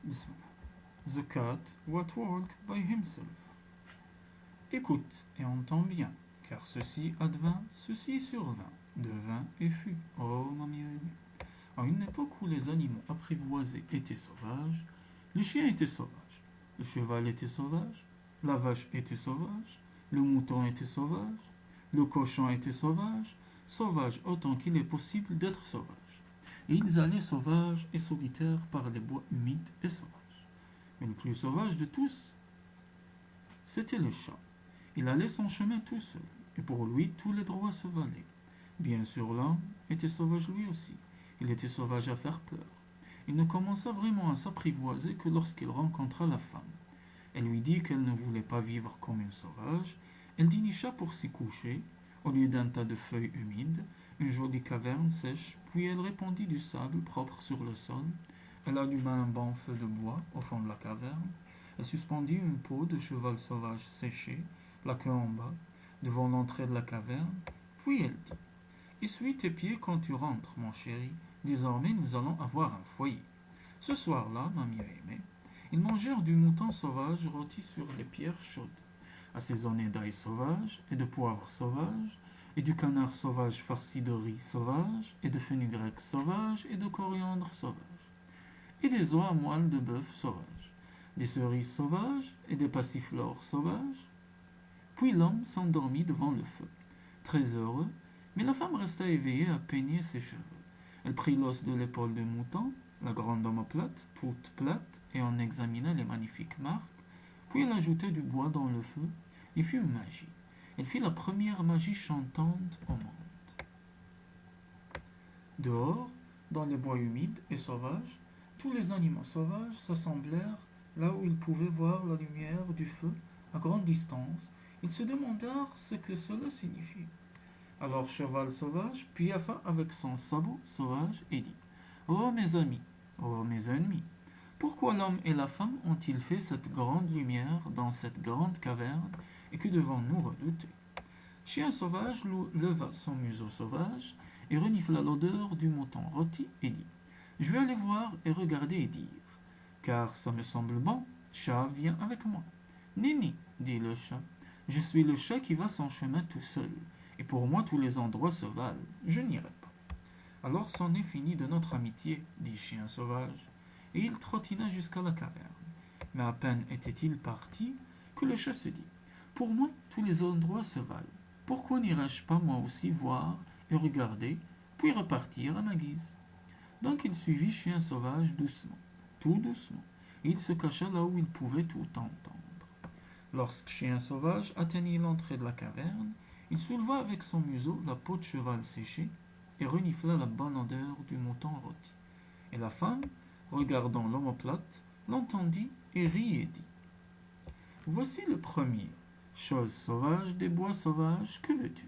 Bismillah. The cat what walked by himself. Écoute et entends bien, car ceci advint, ceci survint, devint et fut. Oh, mamie aimée. À une époque où les animaux apprivoisés étaient sauvages, le chien était sauvage, le cheval était sauvage, la vache était sauvage, le mouton était sauvage, le cochon était sauvage, sauvage autant qu'il est possible d'être sauvage. Et ils allaient sauvages et solitaires par les bois humides et sauvages. Mais le plus sauvage de tous, c'était le chat. Il allait son chemin tout seul, et pour lui tous les droits se valaient. Bien sûr, l'homme était sauvage lui aussi. Il était sauvage à faire peur. Il ne commença vraiment à s'apprivoiser que lorsqu'il rencontra la femme. Elle lui dit qu'elle ne voulait pas vivre comme une sauvage. Elle dénicha pour s'y coucher, au lieu d'un tas de feuilles humides, une jolie caverne sèche, puis elle répandit du sable propre sur le sol. Elle alluma un bon feu de bois au fond de la caverne. Elle suspendit une peau de cheval sauvage séchée, la queue en bas, devant l'entrée de la caverne. Puis elle dit: Essuie tes pieds quand tu rentres, mon chéri. Désormais, nous allons avoir un foyer. Ce soir-là, mamie aimée, ils mangèrent du mouton sauvage rôti sur les pierres chaudes, assaisonné d'ail sauvage et de poivre sauvage, et du canard sauvage farci de riz sauvage, et de fenugrec sauvage, et de coriandre sauvage, et des os à moelle de bœuf sauvage, des cerises sauvages et des passiflores sauvages. Puis l'homme s'endormit devant le feu, très heureux, mais la femme resta éveillée à peigner ses cheveux. Elle prit l'os de l'épaule du mouton, la grande omoplate, toute plate, et en examina les magnifiques marques. Puis elle ajouta du bois dans le feu et fit une magie. Elle fit la première magie chantante au monde. Dehors, dans les bois humides et sauvages, tous les animaux sauvages s'assemblèrent là où ils pouvaient voir la lumière du feu à grande distance. Ils se demandèrent ce que cela signifiait. Alors Cheval Sauvage piaffa avec son sabot sauvage et dit: Oh mes amis, oh mes ennemis, pourquoi l'homme et la femme ont-ils fait cette grande lumière dans cette grande caverne, et que devons-nous redouter? Chien Sauvage leva son museau sauvage et renifla l'odeur du mouton rôti et dit: Je vais aller voir et regarder et dire, car ça me semble bon. Chat, viens avec moi. Nini, dit le chat, je suis le chat qui va son chemin tout seul, et pour moi tous les endroits se valent, je n'irai pas. Alors c'en est fini de notre amitié, dit Chien Sauvage, et il trottina jusqu'à la caverne. Mais à peine était-il parti que le chat se dit: Pour moi tous les endroits se valent, pourquoi n'irais-je pas moi aussi voir et regarder, puis repartir à ma guise? Donc il suivit Chien Sauvage doucement, tout doucement, et il se cacha là où il pouvait tout entendre. Lorsque Chien Sauvage atteignit l'entrée de la caverne, il souleva avec son museau la peau de cheval séchée et renifla la bonne odeur du mouton rôti. Et la femme, regardant l'omoplate, l'entendit et rit et dit: Voici le premier. Chose sauvage des bois sauvages, que veux-tu?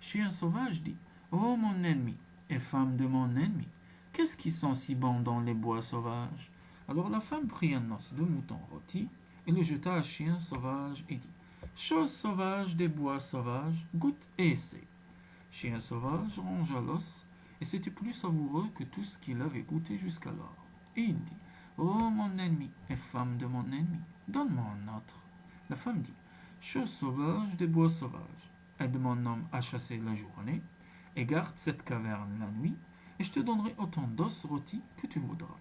Chien Sauvage dit: Oh mon ennemi, et femme de mon ennemi, qu'est-ce qui sent si bon dans les bois sauvages? Alors la femme prit un os de mouton rôti et le jeta à Chien Sauvage et dit: Chose sauvage des bois sauvages, goûte et essaie. Chien Sauvage rongea l'os, et c'était plus savoureux que tout ce qu'il avait goûté jusqu'alors. Et il dit: Oh mon ennemi, et femme de mon ennemi, donne-moi un autre. La femme dit: Chose sauvage des bois sauvages, aide mon homme à chasser la journée, et garde cette caverne la nuit, et je te donnerai autant d'os rôtis que tu voudras.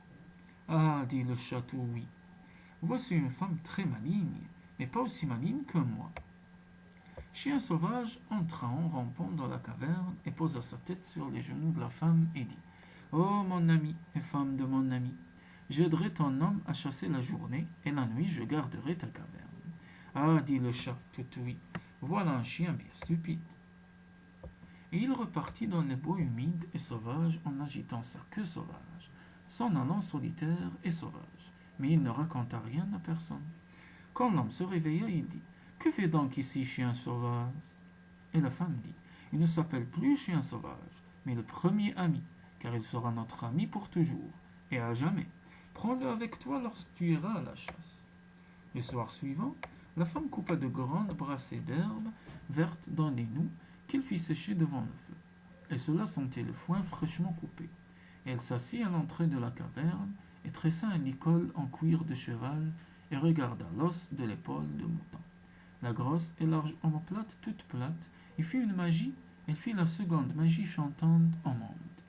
Ah, dit le chat tout oui, voici une femme très maligne, mais pas aussi maligne que moi. Chien Sauvage entra en rampant dans la caverne et posa sa tête sur les genoux de la femme et dit: Oh mon ami et femme de mon ami, j'aiderai ton homme à chasser la journée, et la nuit je garderai ta caverne. Ah, dit le chat tout oui, voilà un chien bien stupide. Et il repartit dans les bois humides et sauvages en agitant sa queue sauvage, s'en allant solitaire et sauvage, mais il ne raconta rien à personne. Quand l'homme se réveilla, il dit: Que fait donc ici Chien Sauvage? Et la femme dit: Il ne s'appelle plus Chien Sauvage, mais le premier ami, car il sera notre ami pour toujours, et à jamais. Prends-le avec toi lorsque tu iras à la chasse. Le soir suivant, la femme coupa de grandes brassées d'herbes vertes dans les noux qu'il fit sécher devant le feu. Et cela sentait le foin fraîchement coupé. Elle s'assit à l'entrée de la caverne et et tressa un licol en cuir de cheval et regarda l'os de l'épaule de mouton. La grosse et large omoplate toute plate, il fit une magie, elle fit la seconde magie chantante au monde.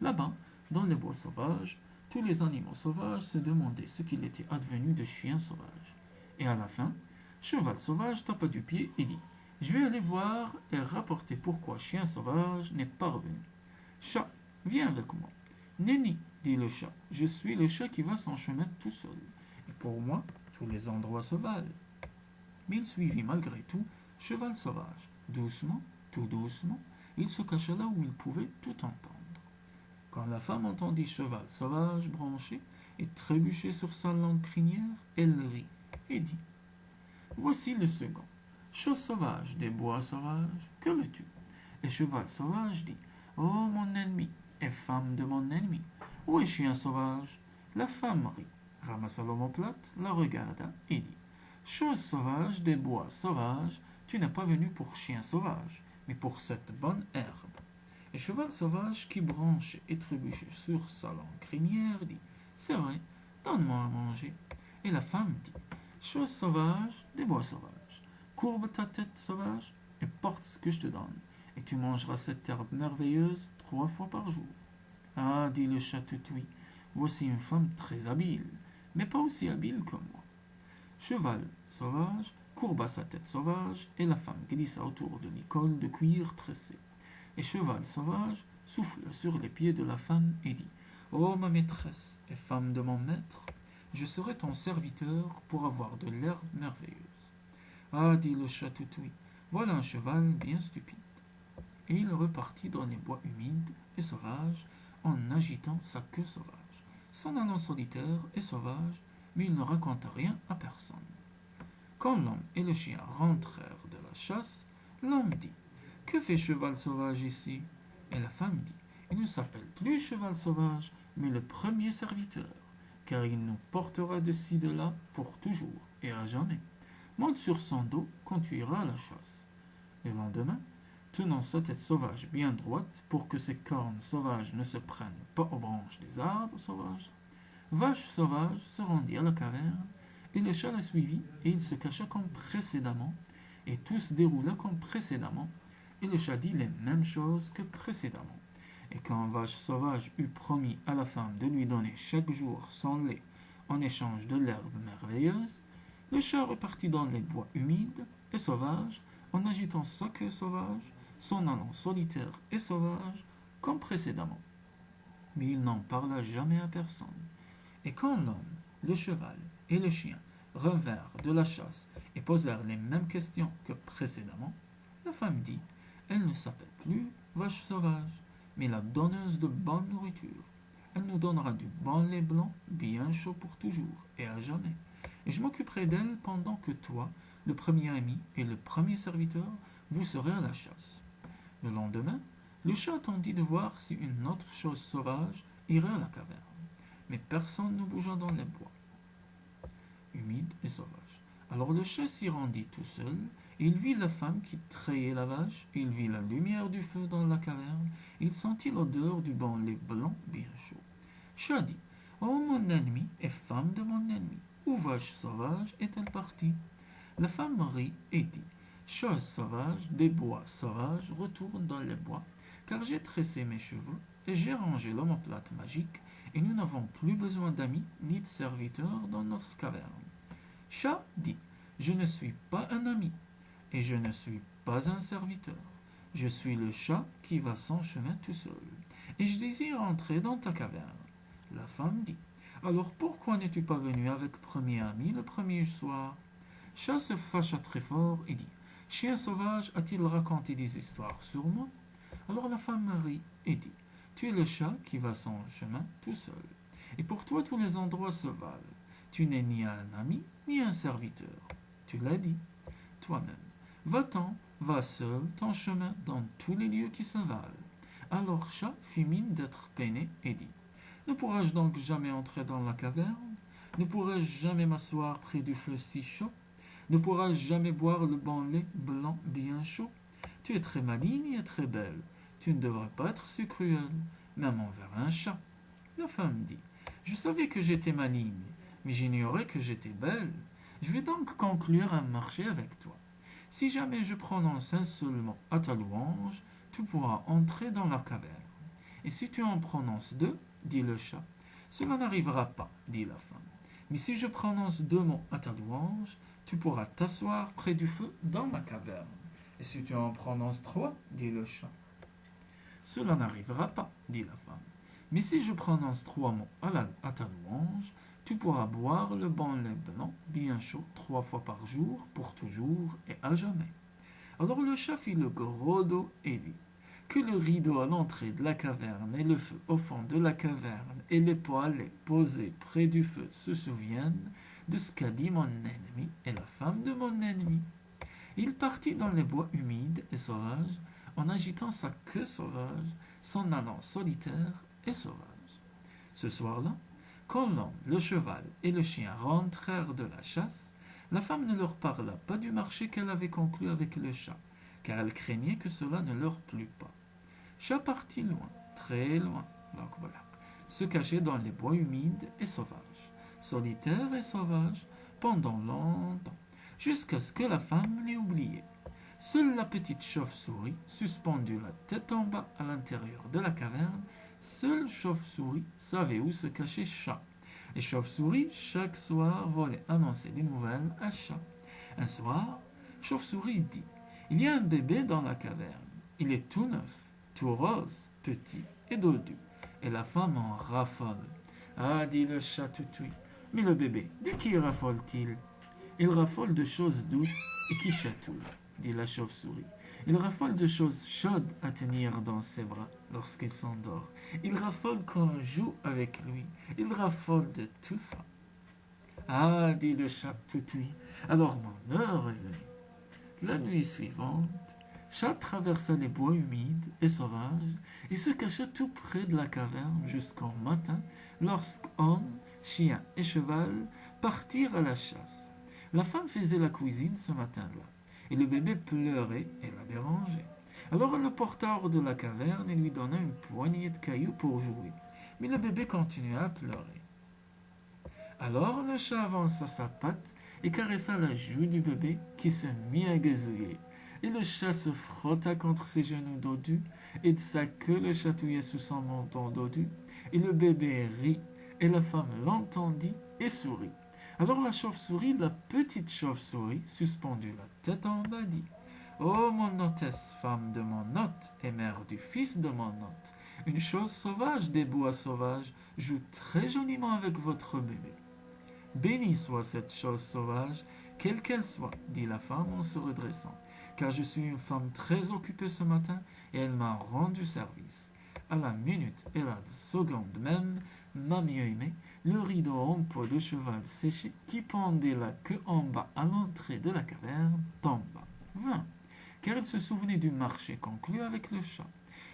Là-bas, dans les bois sauvages, tous les animaux sauvages se demandaient ce qu'il était advenu de Chien Sauvage. Et à la fin, Cheval Sauvage tapa du pied et dit: Je vais aller voir et rapporter pourquoi Chien Sauvage n'est pas revenu. Chat, viens avec moi. Nenni, dit le chat, je suis le chat qui va son chemin tout seul. Et pour moi, tous les endroits se valent. Mais il suivit malgré tout Cheval Sauvage. Doucement, tout doucement, il se cacha là où il pouvait tout entendre. Quand la femme entendit Cheval Sauvage broncher et trébucher sur sa longue crinière, elle rit et dit: Voici le second. Chose sauvage des bois sauvages, que veux-tu? Et Cheval Sauvage dit: Oh mon ennemi, et femme de mon ennemi, où est Chien Sauvage? La femme rit, ramassa l'omoplate, la regarda et dit: Chose sauvage des bois sauvages, tu n'es pas venu pour Chien Sauvage, mais pour cette bonne herbe. Et Cheval Sauvage, qui branchait et trébuchait sur sa longue crinière, dit: C'est vrai, donne-moi à manger. Et la femme dit: Chose sauvage des bois sauvages, courbe ta tête sauvage et porte ce que je te donne, et tu mangeras cette herbe merveilleuse 3 fois par jour. Ah, dit le chat Toutoui, voici une femme très habile, mais pas aussi habile que moi. Cheval Sauvage courba sa tête sauvage, et la femme glissa autour de l'icône de cuir tressé. Et Cheval Sauvage souffla sur les pieds de la femme et dit: Ô ma maîtresse et femme de mon maître, je serai ton serviteur pour avoir de l'herbe merveilleuse. Ah, dit le chat Toutoui, voilà un cheval bien stupide. Et il repartit dans les bois humides et sauvages en agitant sa queue sauvage, s'en allant solitaire et sauvage, mais il ne raconta rien à personne. Quand l'homme et le chien rentrèrent de la chasse, l'homme dit: Que fait Cheval Sauvage ici? Et la femme dit: Il ne s'appelle plus Cheval Sauvage, mais le premier serviteur, car il nous portera de ci de là pour toujours et à jamais. Monte sur son dos quand tu iras à la chasse. Le lendemain, tenant sa tête sauvage bien droite pour que ses cornes sauvages ne se prennent pas aux branches des arbres sauvages, Vache Sauvage se rendit à la caverne, et le chat la suivit, et il se cacha comme précédemment, et tout se déroula comme précédemment, et le chat dit les mêmes choses que précédemment. Et quand Vache Sauvage eut promis à la femme de lui donner chaque jour son lait en échange de l'herbe merveilleuse, le chat repartit dans les bois humides et sauvages en agitant sa queue sauvage, s'en allant solitaire et sauvage comme précédemment. Mais il n'en parla jamais à personne. Et quand l'homme, le cheval et le chien revinrent de la chasse et posèrent les mêmes questions que précédemment, la femme dit: Elle ne s'appelle plus Vache Sauvage, mais la donneuse de bonne nourriture. Elle nous donnera du bon lait blanc, bien chaud pour toujours et à jamais. Et je m'occuperai d'elle pendant que toi, le premier ami et le premier serviteur, vous serez à la chasse. Le lendemain, le chat attendit de voir si une autre chose sauvage irait à la caverne. Mais personne ne bougea dans les bois, humides et sauvages. Alors le chat s'y rendit tout seul, et il vit la femme qui trayait la vache, et il vit la lumière du feu dans la caverne, et il sentit l'odeur du bon lait blanc bien chaud. Chat dit: Oh mon ennemi et femme de mon ennemi, où Vache Sauvage est-elle partie? La femme rit et dit: Chose sauvage des bois sauvages retourne dans les bois, car j'ai tressé mes cheveux et j'ai rangé l'omoplate magique, et nous n'avons plus besoin d'amis ni de serviteurs dans notre caverne. Chat dit: Je ne suis pas un ami, et je ne suis pas un serviteur. Je suis le chat qui va son chemin tout seul, et je désire entrer dans ta caverne. La femme dit: Alors pourquoi n'es-tu pas venu avec premier ami le premier soir? Chat se fâcha très fort et dit: Chien sauvage a-t-il raconté des histoires sur moi? Alors la femme rit et dit: Tu es le chat qui va son chemin tout seul, et pour toi tous les endroits se valent. Tu n'es ni un ami ni un serviteur. Tu l'as dit toi-même. Va-t'en, va seul ton chemin dans tous les lieux qui se valent. Alors Chat fit mine d'être peiné et dit: Ne pourrais-je donc jamais entrer dans la caverne? Ne pourrais-je jamais m'asseoir près du feu si chaud? Ne pourrais-je jamais boire le bon lait blanc bien chaud? Tu es très maligne et très belle. Tu ne devrais pas être si cruelle, même envers un chat. La femme dit: Je savais que j'étais maligne, mais j'ignorais que j'étais belle. Je vais donc conclure un marché avec toi. Si jamais je prononce un seul mot à ta louange, tu pourras entrer dans la caverne. Et si tu en prononces deux, dit le chat, cela n'arrivera pas, dit la femme. Mais si je prononce deux mots à ta louange, tu pourras t'asseoir près du feu dans ma caverne. Et si tu en prononces trois, dit le chat, cela n'arrivera pas, dit la femme. Mais si je prononce trois mots à ta louange, tu pourras boire le bon lait blanc, bien chaud, 3 fois par jour, pour toujours et à jamais. Alors le chat fit le gros dos et dit, que le rideau à l'entrée de la caverne et le feu au fond de la caverne et les poêlés posés près du feu se souviennent de ce qu'a dit mon ennemi et la femme de mon ennemi. Il partit dans les bois humides et sauvages en agitant sa queue sauvage, s'en allant solitaire et sauvage. Ce soir-là, quand l'homme, le cheval et le chien rentrèrent de la chasse, la femme ne leur parla pas du marché qu'elle avait conclu avec le chat, car elle craignait que cela ne leur plût pas. Chat partit loin, très loin, se cachait dans les bois humides et sauvages, solitaire et sauvage, pendant longtemps, jusqu'à ce que la femme l'ait oublié. Seule la petite chauve-souris, suspendue la tête en bas à l'intérieur de la caverne, seule chauve-souris savait où se cachait Chat. Et chauve-souris, chaque soir, volait annoncer des nouvelles à Chat. Un soir, chauve-souris dit, il y a un bébé dans la caverne. Il est tout neuf, tout rose, petit et dodu. Et la femme en raffole. Ah, dit le chat toutouille, mais le bébé, de qui raffole-t-il? Il raffole de choses douces et qui chatouillent, dit la chauve-souris. Il raffole de choses chaudes à tenir dans ses bras lorsqu'il s'endort. Il raffole qu'on joue avec lui. Il raffole de tout ça. Ah, dit le chat toutouille, alors mon heure est venue. La nuit suivante, Chat traversa les bois humides et sauvages et se cacha tout près de la caverne jusqu'au matin, lorsqu'homme, chien et cheval partirent à la chasse. La femme faisait la cuisine ce matin-là, et le bébé pleurait et la dérangeait. Alors elle le porta hors de la caverne et lui donna une poignée de cailloux pour jouer. Mais le bébé continua à pleurer. Alors le chat avança sa patte et caressa la joue du bébé qui se mit à gazouiller. Et le chat se frotta contre ses genoux dodus et de sa queue le chatouillait sous son menton dodu. Et le bébé rit et la femme l'entendit et sourit. Alors la chauve-souris, la petite chauve-souris, suspendue la tête en bas, dit, ô mon hôtesse, femme de mon hôte et mère du fils de mon hôte, une chose sauvage des bois sauvages joue très joliment avec votre bébé. Bénie soit cette chose sauvage, quelle qu'elle soit, dit la femme en se redressant, car je suis une femme très occupée ce matin et elle m'a rendu service. À la minute et la seconde même, ma mieux-aimée, le rideau en peau de cheval séché qui pendait la queue en bas à l'entrée de la caverne tomba. Vint, car elle se souvenait du marché conclu avec le chat.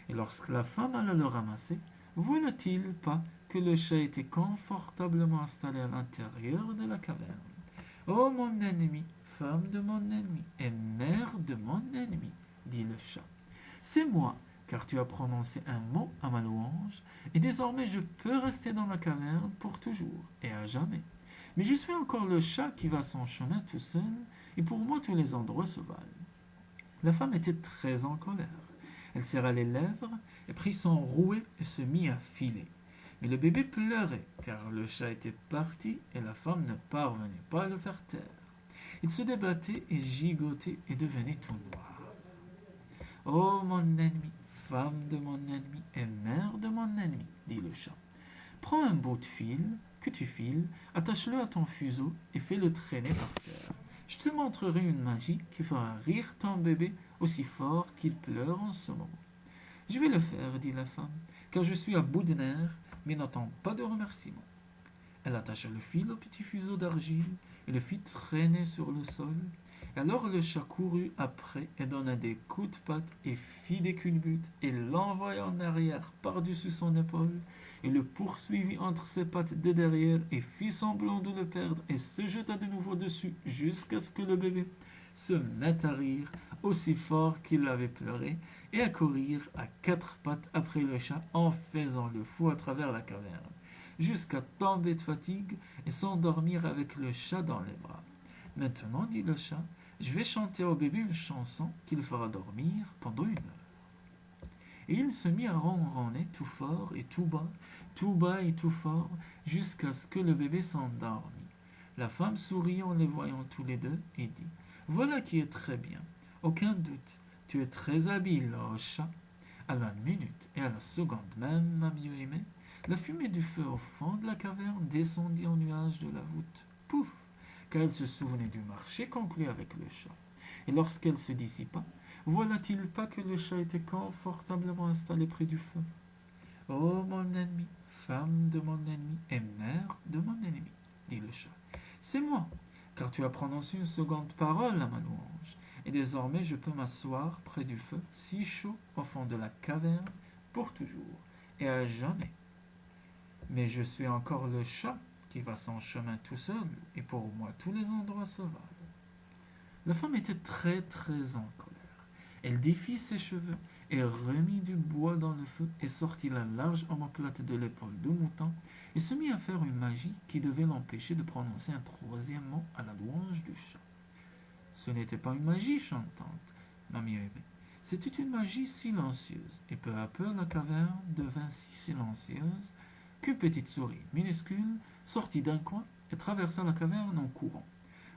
Et lorsque la femme alla le ramasser, voilà-t-il pas que le chat était confortablement installé à l'intérieur de la caverne. Ô mon ennemi, femme de mon ennemi et mère de mon ennemi, dit le chat, c'est moi, car tu as prononcé un mot à ma louange, et désormais je peux rester dans la caverne pour toujours et à jamais. Mais je suis encore le chat qui va son chemin tout seul, et pour moi tous les endroits se valent. La femme était très en colère. Elle serra les lèvres et prit son rouet et se mit à filer. Mais le bébé pleurait, car le chat était parti et la femme ne parvenait pas à le faire taire. Il se débattait et gigotait et devenait tout noir. Ô mon ennemi, femme de mon ennemi et mère de mon ennemi, dit le chat, prends un bout de fil que tu files, attache-le à ton fuseau et fais-le traîner par terre. Je te montrerai une magie qui fera rire ton bébé aussi fort qu'il pleure en ce moment. Je vais le faire, dit la femme, car je suis à bout de nerfs, mais n'attends pas de remerciements. Elle attacha le fil au petit fuseau d'argile et le fit traîner sur le sol. Et alors le chat courut après et donna des coups de patte et fit des culbutes et l'envoya en arrière par-dessus son épaule et le poursuivit entre ses pattes de derrière et fit semblant de le perdre et se jeta de nouveau dessus jusqu'à ce que le bébé se mette à rire aussi fort qu'il avait pleuré et à courir à 4 pattes après le chat en faisant le fou à travers la caverne. jusqu'à tomber de fatigue et s'endormir avec le chat dans les bras. Maintenant, dit le chat, je vais chanter au bébé une chanson qu'il fera dormir pendant 1 heure. Et il se mit à ronronner tout fort et tout bas et tout fort, jusqu'à ce que le bébé s'endormit. La femme sourit en les voyant tous les deux et dit: Voilà qui est très bien. Aucun doute, tu es très habile, oh chat. À la minute et à la seconde même, ma mieux-aimée, la fumée du feu au fond de la caverne descendit en nuages de la voûte. Pouf! Car elle se souvenait du marché conclu avec le chat. Et lorsqu'elle se dissipa, voilà-t-il pas que le chat était confortablement installé près du feu? Oh mon ennemi, femme de mon ennemi et mère de mon ennemi, dit le chat. C'est moi, car tu as prononcé une seconde parole à ma louange, et désormais je peux m'asseoir près du feu, si chaud au fond de la caverne, pour toujours, et à jamais. Mais je suis encore le chat qui va son chemin tout seul, et pour moi tous les endroits se valent. La femme était très très en colère. Elle défit ses cheveux et remit du bois dans le feu et sortit la large omoplate de l'épaule de mouton et se mit à faire une magie qui devait l'empêcher de prononcer un troisième mot à la louange du chat. Ce n'était pas une magie chantante, ma mieux-aimée. C'était une magie silencieuse, et peu à peu la caverne devint si silencieuse qu'une petite souris minuscule sortit d'un coin et traversa la caverne en courant.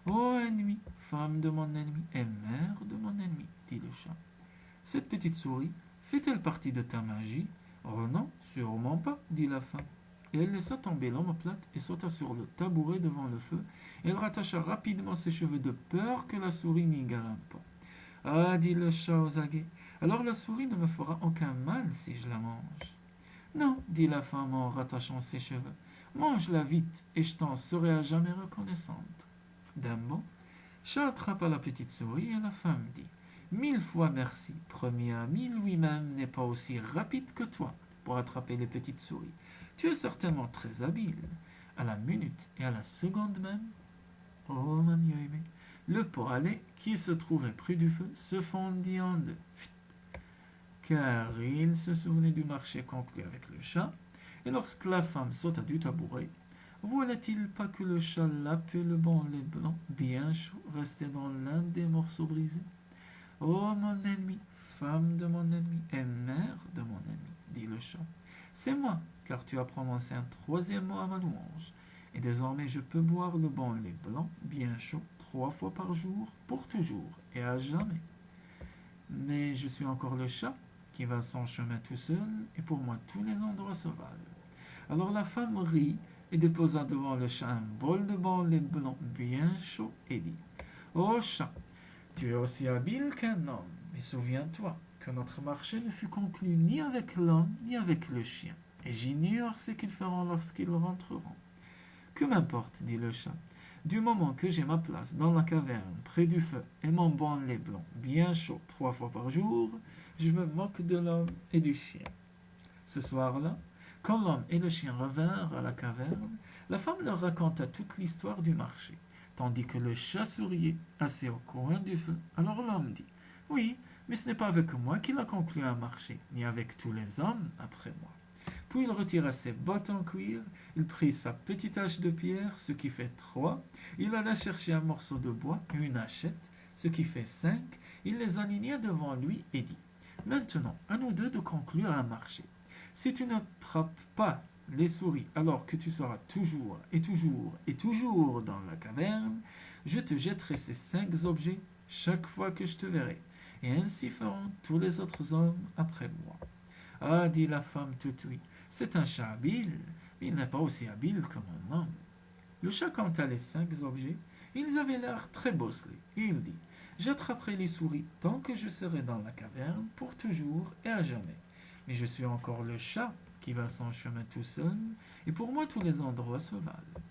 Ô ennemi, femme de mon ennemi et mère de mon ennemi, dit le chat. Cette petite souris fait-elle partie de ta magie? Oh non, sûrement pas, dit la femme. Et elle laissa tomber l'omoplate et sauta sur le tabouret devant le feu. Et elle rattacha rapidement ses cheveux de peur que la souris n'y grimpe. Ah, dit le chat aux aguets, alors la souris ne me fera aucun mal si je la mange. Non, dit la femme en rattachant ses cheveux, mange-la vite et je t'en serai à jamais reconnaissante. D'un mot, chat attrapa la petite souris et la femme dit: 1000 fois merci, premier ami lui-même n'est pas aussi rapide que toi pour attraper les petites souris. Tu es certainement très habile. À la minute et à la seconde même, oh ma mieux-aimée, le pot à lait qui se trouvait près du feu se fondit en deux. Car il se souvenait du marché conclu avec le chat, et lorsque la femme sauta du tabouret, voilà-t-il pas que le chat lapait le bon lait blanc, bien chaud, restait dans l'un des morceaux brisés? Oh mon ennemi, femme de mon ennemi et mère de mon ennemi, dit le chat. C'est moi, car tu as prononcé un troisième mot à ma louange, et désormais je peux boire le bon lait blanc, bien chaud, 3 fois par jour, pour toujours et à jamais. Mais je suis encore le chat qui va son chemin tout seul, et pour moi tous les endroits se valent. Alors la femme rit et déposa devant le chat un bol de bon lait blanc bien chaud et dit: Oh chat, tu es aussi habile qu'un homme, mais souviens-toi que notre marché ne fut conclu ni avec l'homme ni avec le chien, et j'ignore ce qu'ils feront lorsqu'ils rentreront. Que m'importe, dit le chat, du moment que j'ai ma place dans la caverne, près du feu, et mon bon lait blanc bien chaud 3 fois par jour, je me moque de l'homme et du chien. Ce soir-là, quand l'homme et le chien revinrent à la caverne, la femme leur raconta toute l'histoire du marché, tandis que le chat souriait, assis au coin du feu. Alors l'homme dit: Oui, mais ce n'est pas avec moi qu'il a conclu un marché, ni avec tous les hommes après moi. Puis il retira ses bottes en cuir, il prit sa petite hache de pierre, ce qui fait 3, il alla chercher un morceau de bois et une hachette, ce qui fait 5, il les aligna devant lui et dit: Maintenant, à nous deux de conclure un marché. Si tu n'attrapes pas les souris alors que tu seras toujours et toujours et toujours dans la caverne, je te jetterai ces 5 objets chaque fois que je te verrai, et ainsi feront tous les autres hommes après moi. Ah, dit la femme tout oui, c'est un chat habile, mais il n'est pas aussi habile que mon homme. Le chat compta les 5 objets, ils avaient l'air très bosselés, et il dit: J'attraperai les souris tant que je serai dans la caverne, pour toujours et à jamais. Mais je suis encore le chat qui va son chemin tout seul, et pour moi tous les endroits se valent.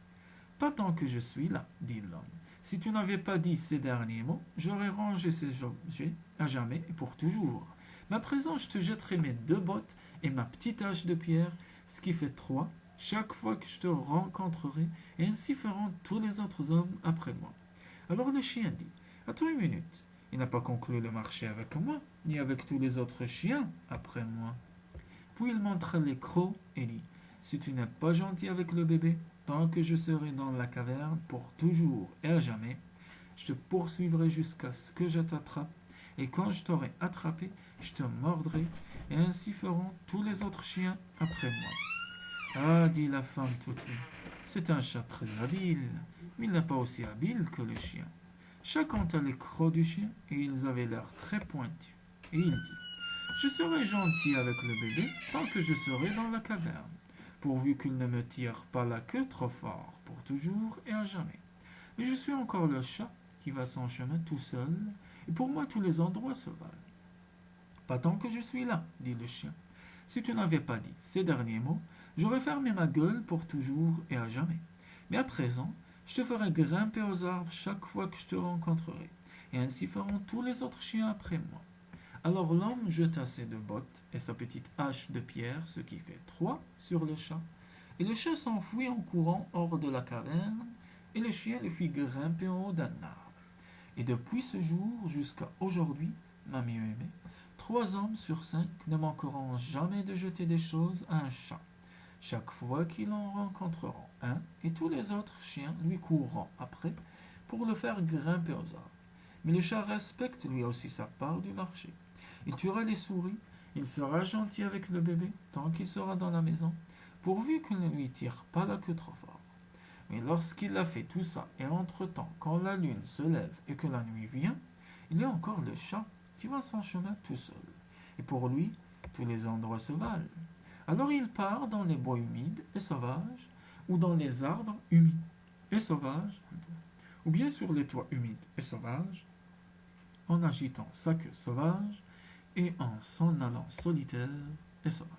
Pas tant que je suis là, dit l'homme. Si tu n'avais pas dit ces derniers mots, j'aurais rangé ces objets à jamais et pour toujours. Mais à présent, je te jetterai mes 2 bottes et ma petite hache de pierre, ce qui fait 3, chaque fois que je te rencontrerai, et ainsi feront tous les autres hommes après moi. Alors le chien dit: Attends une minute, il n'a pas conclu le marché avec moi, ni avec tous les autres chiens après moi. Puis il montra les crocs et dit: Si tu n'es pas gentil avec le bébé, tant que je serai dans la caverne pour toujours et à jamais, je te poursuivrai jusqu'à ce que je t'attrape, et quand je t'aurai attrapé, je te mordrai, et ainsi feront tous les autres chiens après moi. Ah, dit la femme Toutou, c'est un chat très habile, mais il n'est pas aussi habile que le chien. Chacun a les crocs du chien, et ils avaient l'air très pointus. Et il dit, je serai gentil avec le bébé tant que je serai dans la caverne, pourvu qu'il ne me tire pas la queue trop fort, pour toujours et à jamais. Mais je suis encore le chat qui va son chemin tout seul, et pour moi tous les endroits se valent. Pas tant que je suis là, dit le chien. Si tu n'avais pas dit ces derniers mots, j'aurais fermé ma gueule pour toujours et à jamais. Mais à présent, je te ferai grimper aux arbres chaque fois que je te rencontrerai, et ainsi feront tous les autres chiens après moi. Alors l'homme jeta ses deux bottes et sa petite hache de pierre, ce qui fait trois, sur le chat, et le chat s'enfuit en courant hors de la caverne, et le chien le fit grimper en haut d'un arbre. Et depuis ce jour jusqu'à aujourd'hui, ma mieux-aimée, 3 hommes sur 5 ne manqueront jamais de jeter des choses à un chat, chaque fois qu'ils en rencontreront un, et tous les autres chiens lui courront après pour le faire grimper aux arbres. Mais le chat respecte lui aussi sa part du marché. Il tuera les souris, il sera gentil avec le bébé tant qu'il sera dans la maison, pourvu qu'il ne lui tire pas la queue trop fort. Mais lorsqu'il a fait tout ça, et entre-temps, quand la lune se lève et que la nuit vient, il y a encore le chat qui va son chemin tout seul. Et pour lui, tous les endroits se valent. Alors il part dans les bois humides et sauvages, ou dans les arbres humides et sauvages, ou bien sur les toits humides et sauvages, en agitant sa queue sauvage et en s'en allant solitaire et sauvage.